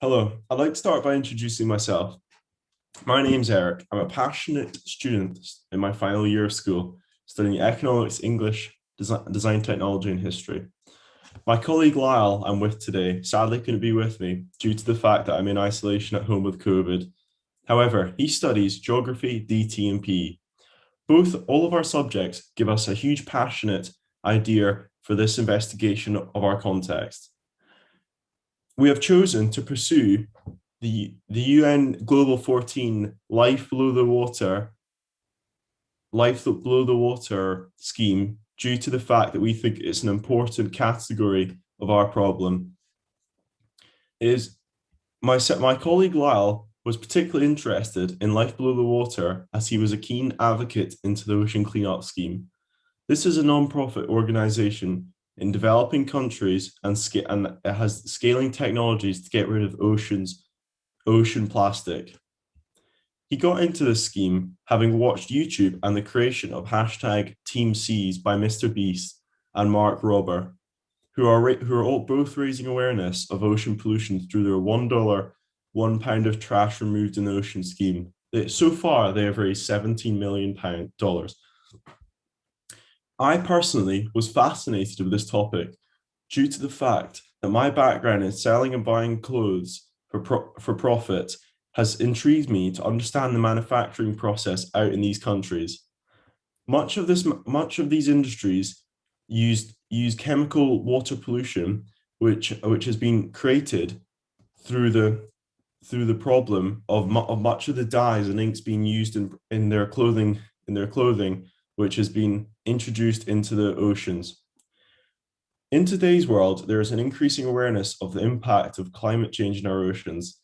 Hello, I'd like to start by introducing myself. My name's Eric. I'm a passionate student in my final year of school, studying economics, English, design technology, and history. My colleague Lyle, I'm with today, sadly couldn't be with me due to the fact that I'm in isolation at home with COVID. However, he studies geography, DT, and PE. All of our subjects give us a huge passionate idea for this investigation of our context. We have chosen to pursue the UN Global 14 Life Below the Water scheme due to the fact that we think it's an important category of our problem. Is my colleague Lyle was particularly interested in Life Below the Water as he was a keen advocate into the Ocean Cleanup Scheme. This is a non-profit organization in developing countries and it has scaling technologies to get rid of ocean plastic. He got into this scheme having watched YouTube and the creation of hashtag Team Seas by Mr. Beast and Mark Rober, who are all both raising awareness of ocean pollution through their $1, £1 of trash removed in the ocean scheme. So far, they have raised $17 million. I personally was fascinated with this topic due to the fact that my background in selling and buying clothes for profit has intrigued me to understand the manufacturing process out in these countries. Much of these industries use chemical water pollution, which has been created through the problem of much of the dyes and inks being used in their clothing, which has been introduced into the oceans. In today's world, there is an increasing awareness of the impact of climate change in our oceans.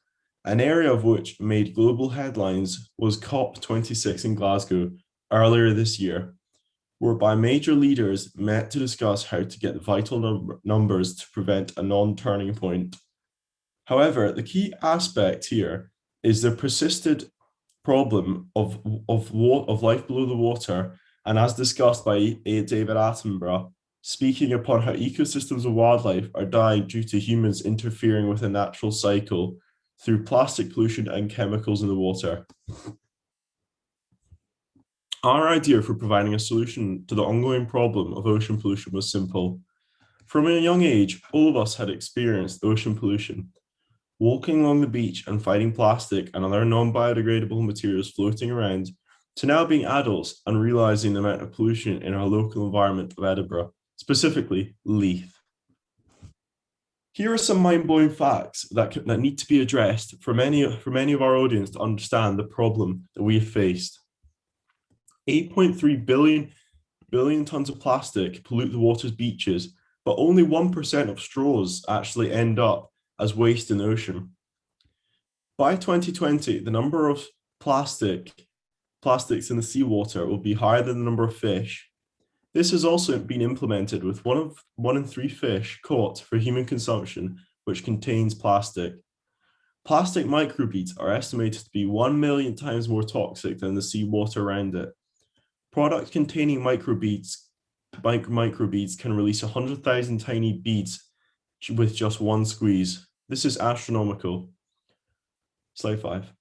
An area of which made global headlines was COP26 in Glasgow earlier this year, whereby major leaders met to discuss how to get the vital numbers to prevent a non-turning point. However, the key aspect here is the persisted problem of life below the water, and as discussed by David Attenborough, speaking upon how ecosystems of wildlife are dying due to humans interfering with a natural cycle through plastic pollution and chemicals in the water. Our idea for providing a solution to the ongoing problem of ocean pollution was simple. From a young age, all of us had experienced ocean pollution, walking along the beach and fighting plastic and other non-biodegradable materials floating around, to now being adults and realizing the amount of pollution in our local environment of Edinburgh, specifically Leith. Here are some mind-blowing facts that need to be addressed for many of our audience to understand the problem that we have faced. 8.3 billion tons of plastic pollute the water's beaches, but only 1% of straws actually end up as waste in the ocean. By 2020, the number of plastics in the seawater will be higher than the number of fish. This has also been implemented with one in 3 fish caught for human consumption, which contains plastic. Plastic microbeads are estimated to be 1 million times more toxic than the seawater around it. Products containing microbeads can release 100,000 tiny beads with just one squeeze. This is astronomical. Slide 5.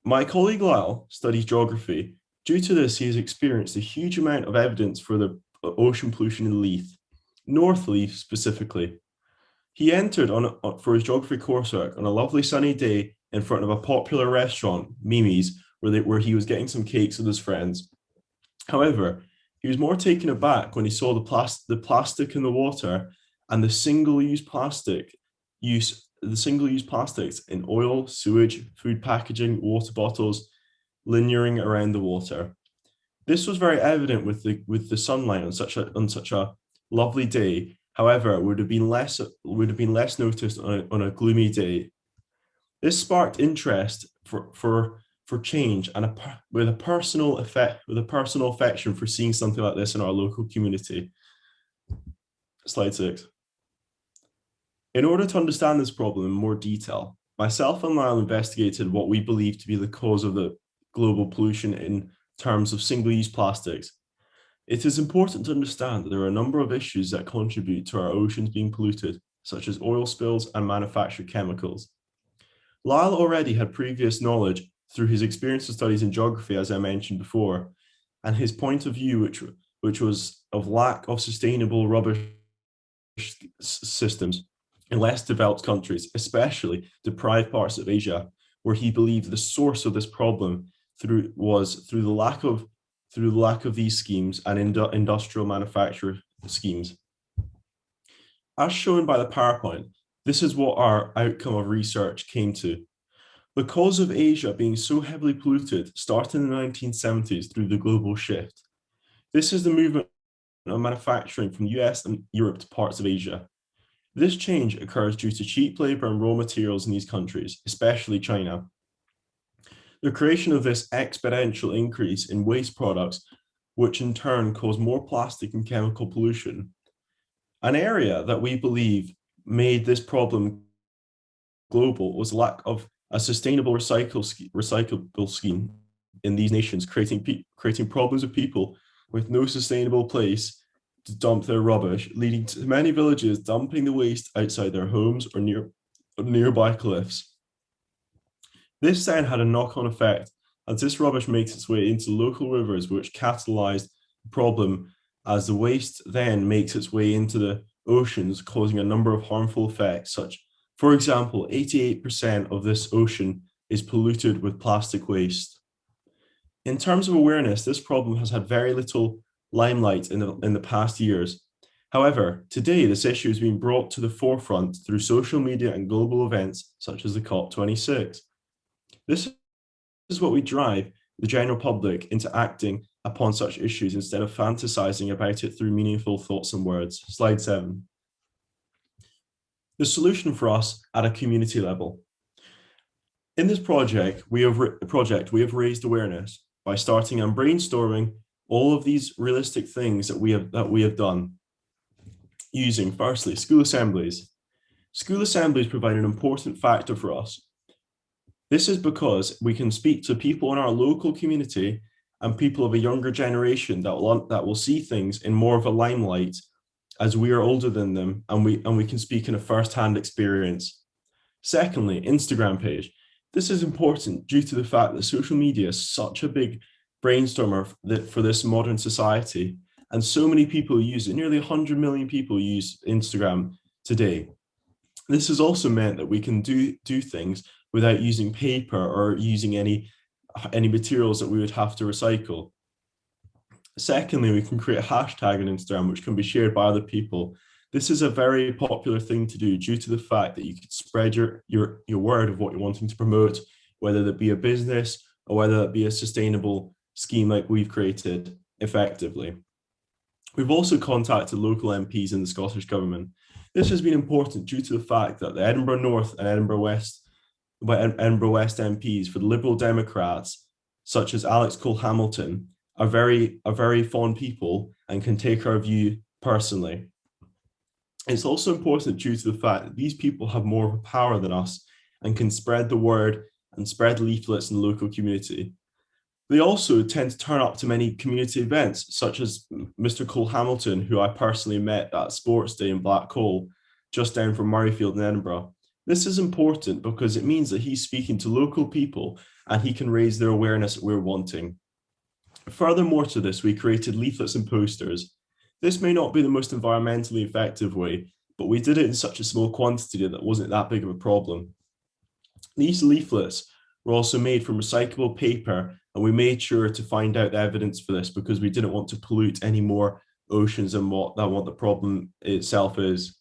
My colleague Lyle studies geography. Due to this, he has experienced a huge amount of evidence for the ocean pollution in Leith, North Leith specifically. He entered for his geography coursework on a lovely sunny day in front of a popular restaurant, Mimi's, where he was getting some cakes with his friends. However, he was more taken aback when he saw the plastic in the water and the single-use plastics in oil, sewage, food packaging, water bottles, linearing around the water. This was very evident with the sunlight on such a lovely day. However, it would have been less noticed on a gloomy day. This sparked interest for change and with a personal affection for seeing something like this in our local community. Slide 6. In order to understand this problem in more detail, myself and Lyle investigated what we believe to be the cause of the global pollution in terms of single-use plastics. It is important to understand that there are a number of issues that contribute to our oceans being polluted, such as oil spills and manufactured chemicals. Lyle already had previous knowledge through his experience of studies in geography, as I mentioned before, and his point of view, which was of lack of sustainable rubbish systems in less developed countries, especially deprived parts of Asia, where he believed the source of this problem through the lack of these schemes and industrial manufacture schemes. As shown by the PowerPoint, this is what our outcome of research came to. The cause of Asia being so heavily polluted started in the 1970s through the global shift. This is the movement of manufacturing from the US and Europe to parts of Asia. This change occurs due to cheap labor and raw materials in these countries, especially China. The creation of this exponential increase in waste products, which in turn cause more plastic and chemical pollution. An area that we believe made this problem global was lack of a sustainable recyclable scheme in these nations, creating problems with people with no sustainable place to dump their rubbish, leading to many villages dumping the waste outside their homes or nearby cliffs. This then had a knock-on effect, as this rubbish makes its way into local rivers, which catalyzed the problem, as the waste then makes its way into the oceans, causing a number of harmful effects, such, for example, 88% of this ocean is polluted with plastic waste. In terms of awareness, this problem has had very little limelight in the past years. However, today this issue is being brought to the forefront through social media and global events such as the COP26. This is what we drive the general public into acting upon such issues instead of fantasizing about it through meaningful thoughts and words. Slide 7. The solution for us at a community level. In this project, we have raised awareness by starting and brainstorming all of these realistic things that we have done using, firstly, school assemblies. School assemblies provide an important factor for us. This is because we can speak to people in our local community and people of a younger generation that will see things in more of a limelight, as we are older than them, and we can speak in a first-hand experience. Secondly, Instagram page. This is important due to the fact that social media is such a big brainstormer for this modern society, and so many people use it. Nearly 100 million people use Instagram today. This has also meant that we can do things without using paper or using any materials that we would have to recycle. Secondly, we can create a hashtag on Instagram which can be shared by other people. This is a very popular thing to do due to the fact that you can spread your word of what you're wanting to promote, whether that be a business or whether that be a sustainable scheme like we've created effectively. We've also contacted local MPs in the Scottish Government. This has been important due to the fact that the Edinburgh North and Edinburgh West MPs for the Liberal Democrats, such as Alex Cole-Hamilton, are very fond people and can take our view personally. It's also important due to the fact that these people have more power than us and can spread the word and spread leaflets in the local community. They also tend to turn up to many community events, such as Mr. Cole-Hamilton, who I personally met at Sports Day in Blackhall, just down from Murrayfield in Edinburgh. This is important because it means that he's speaking to local people and he can raise their awareness that we're wanting. Furthermore to this, we created leaflets and posters. This may not be the most environmentally effective way, but we did it in such a small quantity that wasn't that big of a problem. These leaflets were also made from recyclable paper, and we made sure to find out the evidence for this because we didn't want to pollute any more oceans than what the problem itself is.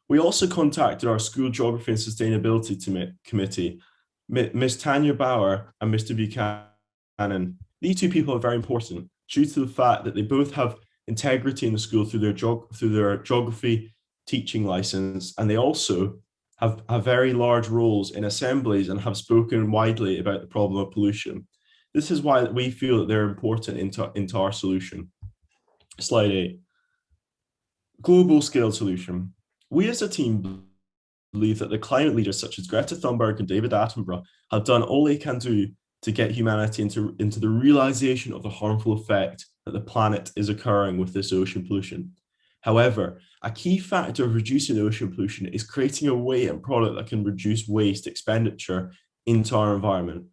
We also contacted our school geography and sustainability committee, Ms. Tanya Bauer and Mr. Buchanan. These two people are very important due to the fact that they both have integrity in the school through their geography teaching license, and they also have very large roles in assemblies and have spoken widely about the problem of pollution. This is why we feel that they're important into our solution. Slide 8. Global scale solution. We as a team believe that the climate leaders such as Greta Thunberg and David Attenborough have done all they can do to get humanity into the realization of the harmful effect that the planet is occurring with this ocean pollution. However, a key factor of reducing ocean pollution is creating a way and product that can reduce waste expenditure into our environment.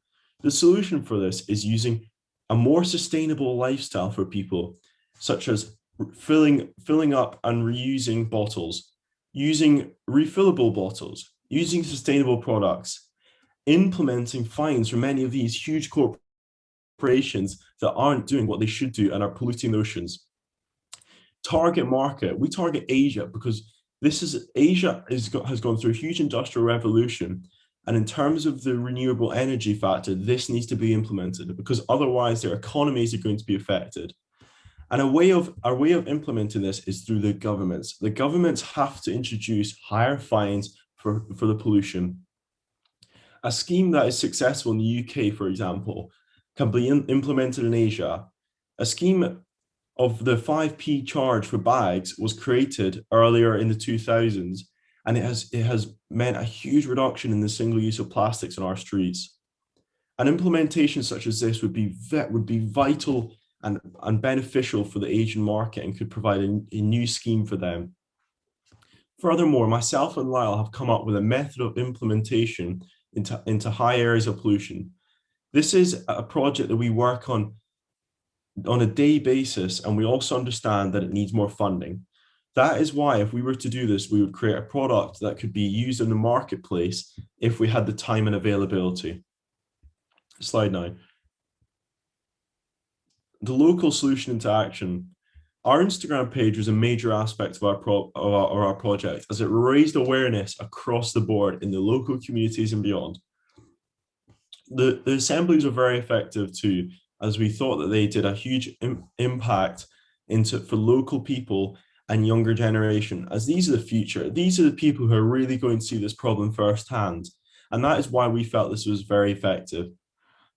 The solution for this is using a more sustainable lifestyle for people, such as filling up and reusing bottles, using refillable bottles, using sustainable products, implementing fines for many of these huge corporations that aren't doing what they should do and are polluting the oceans. Target market, we target Asia because Asia has gone through a huge industrial revolution. And in terms of the renewable energy factor, this needs to be implemented because otherwise their economies are going to be affected. And our way of implementing this is through the governments. The governments have to introduce higher fines for the pollution. A scheme that is successful in the UK, for example, can be implemented in Asia. A scheme of the 5p charge for bags was created earlier in the 2000s, and it has meant a huge reduction in the single use of plastics on our streets. An implementation such as this would be vital and beneficial for the Asian market and could provide a new scheme for them. Furthermore, myself and Lyle have come up with a method of implementation into high areas of pollution. This is a project that we work on a day basis, and we also understand that it needs more funding. That is why if we were to do this, we would create a product that could be used in the marketplace if we had the time and availability. Slide 9. The local solution into action. Our Instagram page was a major aspect of our project as it raised awareness across the board in the local communities and beyond. The assemblies were very effective too, as we thought that they did a huge impact for local people and younger generation, as these are the future. These are the people who are really going to see this problem firsthand. And that is why we felt this was very effective.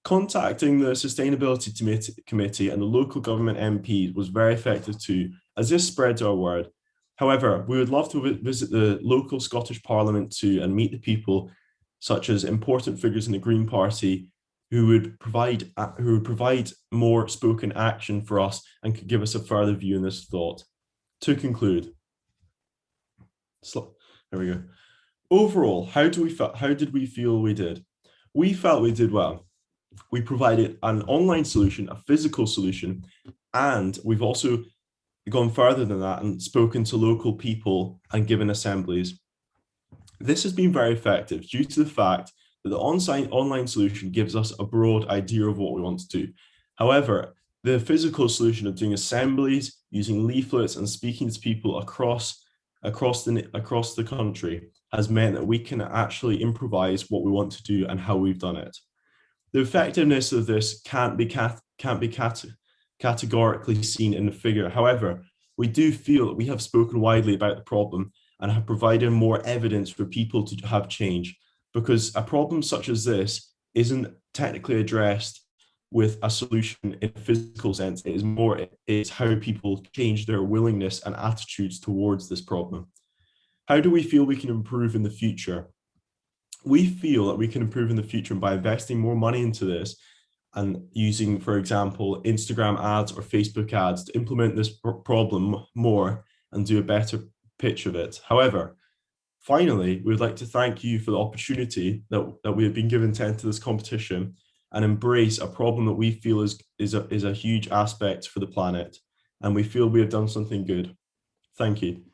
Contacting the Sustainability Committee and the local government MPs was very effective too, as this spreads our word. However, we would love to visit the local Scottish Parliament too and meet the people, such as important figures in the Green Party, who would provide more spoken action for us and could give us a further view in this thought. To conclude, there we go. Overall, how did we feel we did? We felt we did well. We provided an online solution, a physical solution, and we've also gone further than that and spoken to local people and given assemblies. This has been very effective due to the fact that the online solution gives us a broad idea of what we want to do. However, the physical solution of doing assemblies, using leaflets and speaking to people across the country has meant that we can actually improvise what we want to do and how we've done it. The effectiveness of this can't be categorically seen in the figure. However, we do feel that we have spoken widely about the problem and have provided more evidence for people to have change, because a problem such as this isn't technically addressed with a solution in a physical sense. It's how people change their willingness and attitudes towards this problem. How do we feel we can improve in the future? We feel that we can improve in the future by investing more money into this and using, for example, Instagram ads or Facebook ads to implement this problem more and do a better pitch of it. However, finally, we would like to thank you for the opportunity that we have been given to enter this competition and embrace a problem that we feel is a huge aspect for the planet. And we feel we have done something good. Thank you.